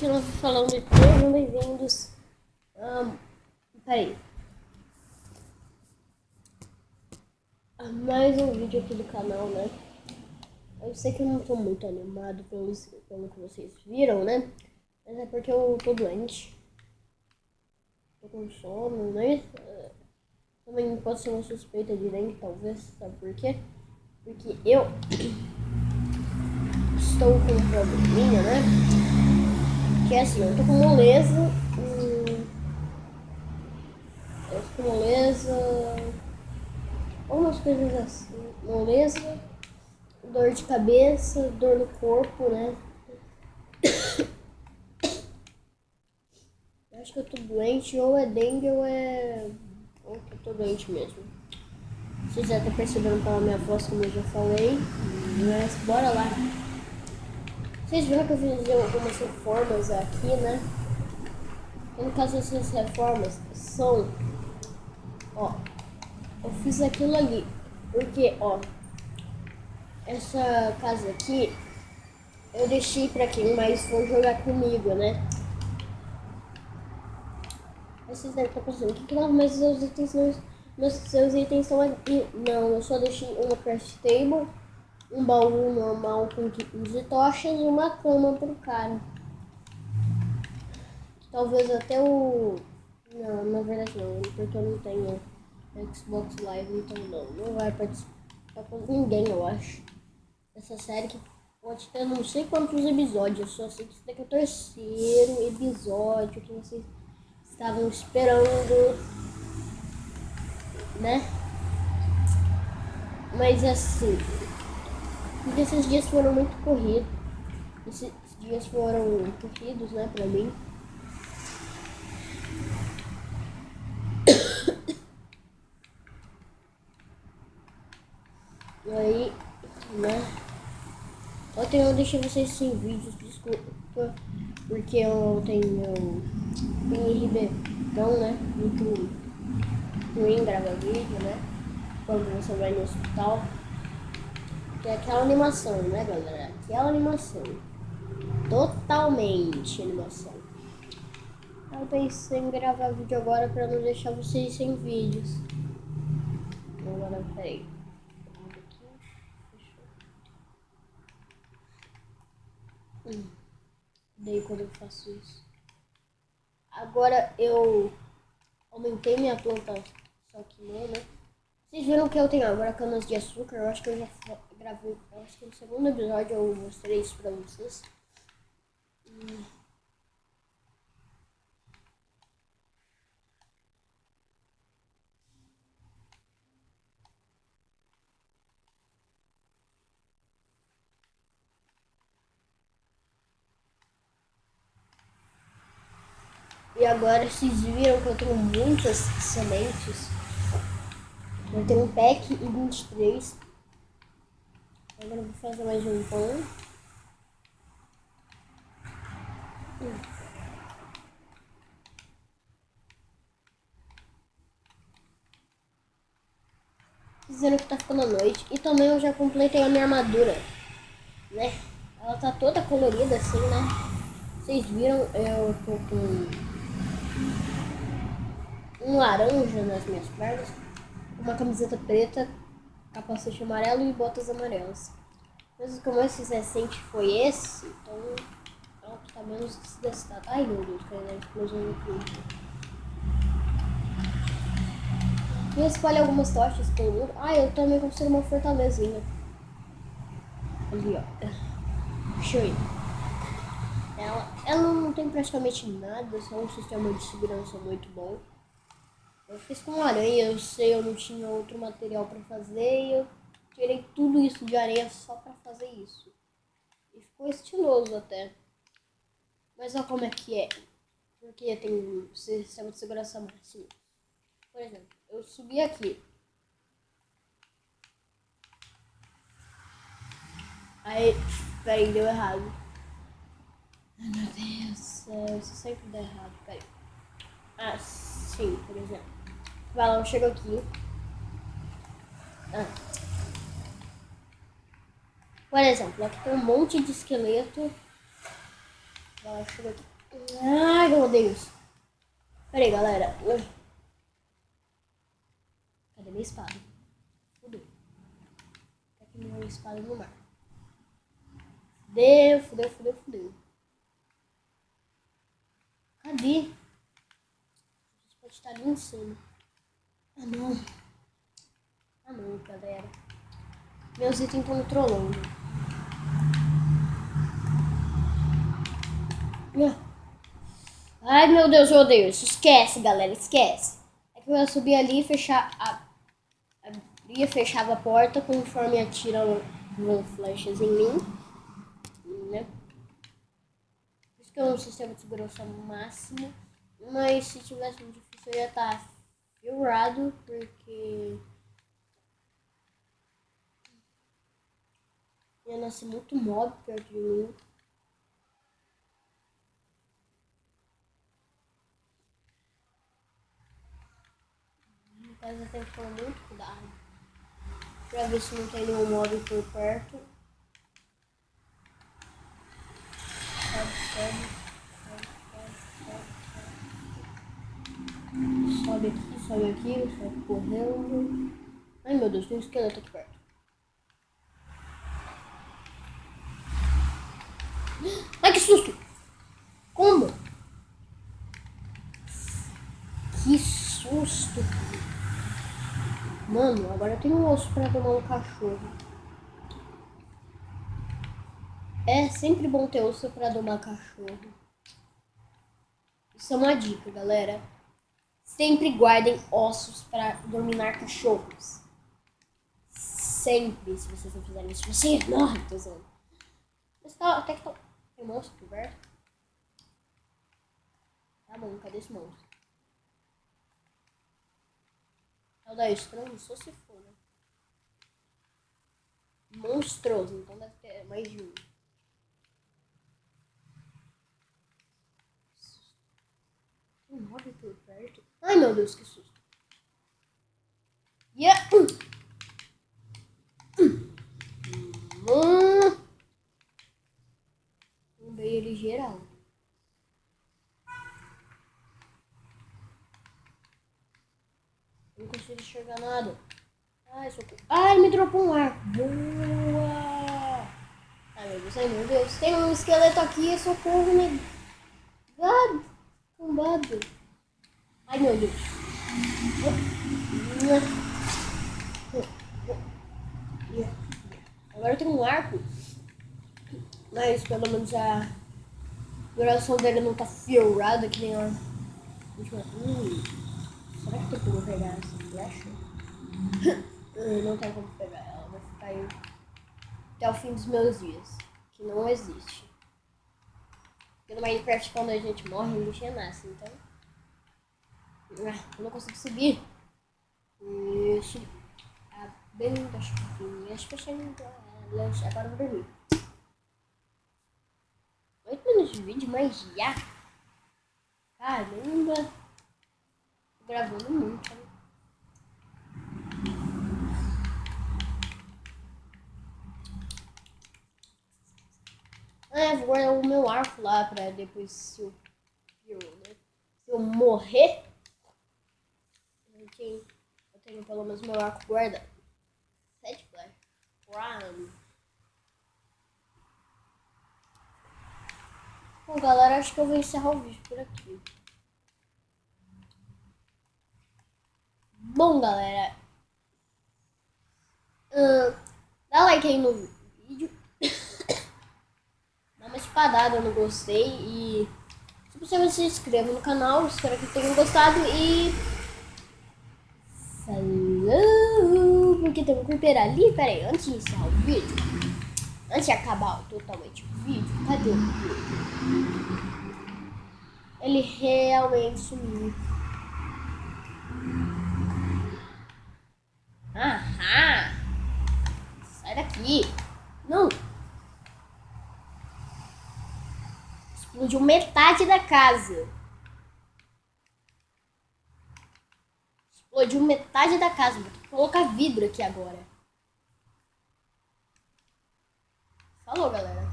continuo falando de sejam bem-vindos. Peraí. Mais um vídeo aqui do canal, né? Eu sei que eu não tô muito animado pelo que vocês viram, né? Mas é porque eu tô doente. Tô com sono, né? Também pode ser uma suspeita de dengue, talvez. Sabe por quê? Porque eu estou com um probleminha, né? Que é assim, eu tô com moleza. Eu tô com moleza. Algumas coisas assim. Moleza, dor de cabeça, dor no corpo, né? Eu acho que eu tô doente, ou é dengue ou que eu tô doente mesmo. Vocês já estão percebendo pela minha voz, como eu já falei. Mas bora lá. Vocês viram que eu fiz algumas reformas aqui, né? E no caso dessas reformas são... Ó, eu fiz aquilo ali. Porque, ó, essa casa aqui eu deixei pra quem mais for jogar comigo, né? Vocês devem estar pensando, o que meus itens não... seus itens estão aqui. Não, eu só deixei uma craft table, um baú normal com 15 tochas e uma cama pro cara. Talvez até o... Não, na verdade não, porque eu não tenho Xbox Live, então não vai participar com ninguém, eu acho. Essa série que pode ter não sei quantos episódios, eu só sei que esse daqui é o terceiro episódio que vocês estavam esperando, né? Mas assim, porque esses dias foram muito corridos. Esses dias foram corridos, né, pra mim. E aí, né? Ontem eu deixei vocês sem vídeos, desculpa. Porque eu tenho RB, então, né? Muito ruim gravar vídeo, né? Quando você vai no hospital. Que é aquela animação, né, galera? Aquela animação. Totalmente animação. Eu pensei em gravar vídeo agora pra não deixar vocês sem vídeos. Agora, peraí. Daí quando eu faço isso. Agora eu aumentei minha planta, só que não, né? Vocês viram que eu tenho agora canas de açúcar? Eu acho que eu já gravei, eu acho que no segundo episódio eu mostrei isso pra vocês. E agora vocês viram que eu tenho muitas sementes. Eu tenho um pack e 23. Agora eu vou fazer mais um pão. Dizendo que tá ficando à noite. E também eu já completei a minha armadura, né? Ela tá toda colorida assim, né? Vocês viram, eu tô com um laranja nas minhas pernas, uma camiseta preta, capacete amarelo e botas amarelas. Mas o que eu mais fiz recente foi esse, então tá menos desgastado. Ai meu Deus, caiu na explosão aqui. E espalha algumas tochas pelo mundo. Ah, eu também construí uma fortalezinha. Ali, ó. Deixa eu ir. Ela não tem praticamente nada, só um sistema de segurança muito bom. Eu fiz com aranha, eu sei, eu não tinha outro material pra fazer e eu tirei tudo isso de areia só pra fazer isso. E ficou estiloso até. Mas olha como é que é. Porque tem um sistema de segurança máximo. Por exemplo, eu subi aqui. Aí, peraí, deu errado. Ai meu Deus do céu, isso sempre dá errado, peraí. Ah, sim, por exemplo. Vai lá, eu chego aqui. Por exemplo, aqui tem um monte de esqueleto. Ela chegou aqui. Ai, meu Deus. Pera aí, galera. Cadê minha espada? Fudeu. Tá aqui minha espada no mar. Fudeu. Cadê? A gente pode estar ali em cima. Ah, não, galera. Meus itens estão me trollando. Ai, meu Deus, eu odeio isso. Esquece, galera, esquece. É que eu ia subir ali e fechar abria e fechava a porta conforme atiram flechas em mim, né? Por isso que é um sistema de segurança máximo. Mas se tivesse muito difícil eu ia estar ferrado, porque ia nascer muito mob perto de mim. No caso eu tenho que tomar muito cuidado pra ver se não tem nenhum mob por perto. Sobe aqui, sai correndo. Ai meu Deus, tem um esqueleto aqui perto. Ai que susto! Como? Que susto! Mano, agora eu tenho um osso pra domar um cachorro. É sempre bom ter osso pra domar cachorro. Isso é uma dica, galera. Sempre guardem ossos para dominar cachorros. Sempre, se vocês não fizerem isso, vocês morrem, tesão. Mas tá, até que tá. Tem monstro por perto? Tá bom, cadê esse monstro? É o da estranho, só se for, né? Monstruoso, então deve ter mais de um. Tem 9 por perto? Ai meu Deus, que susto. Yeah. Bombei ele geral. Não consigo enxergar nada. Ai, socorro. Ai, me dropou um arco. Boa! Ai meu Deus. Tem um esqueleto aqui, socorro, né? Combado. Ai meu Deus. Agora tem um arco. Mas pelo menos a duração dele não tá fiorada que nem a última. Será que tem como pegar essa flecha? Não tem como pegar ela. Vai ficar aí até o fim dos meus dias. Que não existe. Porque no Minecraft quando a gente morre, a gente renasce, então. Eu não consigo subir. Isso. Abrindo as chavinhas, fechando elas. Agora eu vou dormir. 8 minutos de vídeo, mas já. Caramba. Tô gravando muito, né? Vou guardar o meu arco lá pra depois se eu morrer. Eu tenho pelo menos meu arco guardado. 7 flash. Bom, galera, acho que eu vou encerrar o vídeo por aqui. Bom, galera, dá like aí no vídeo. Dá uma espadada no gostei e se possível se inscreva no canal. Espero que tenham gostado e falou, porque tem um creeper ali. Pera aí, antes de encerrar o vídeo, antes de acabar totalmente o vídeo, cadê o creeper? Ele realmente sumiu. Aham! Sai daqui! Não! Explodiu metade da casa. Explodiu metade da casa. Vou colocar vidro aqui agora. Falou, galera.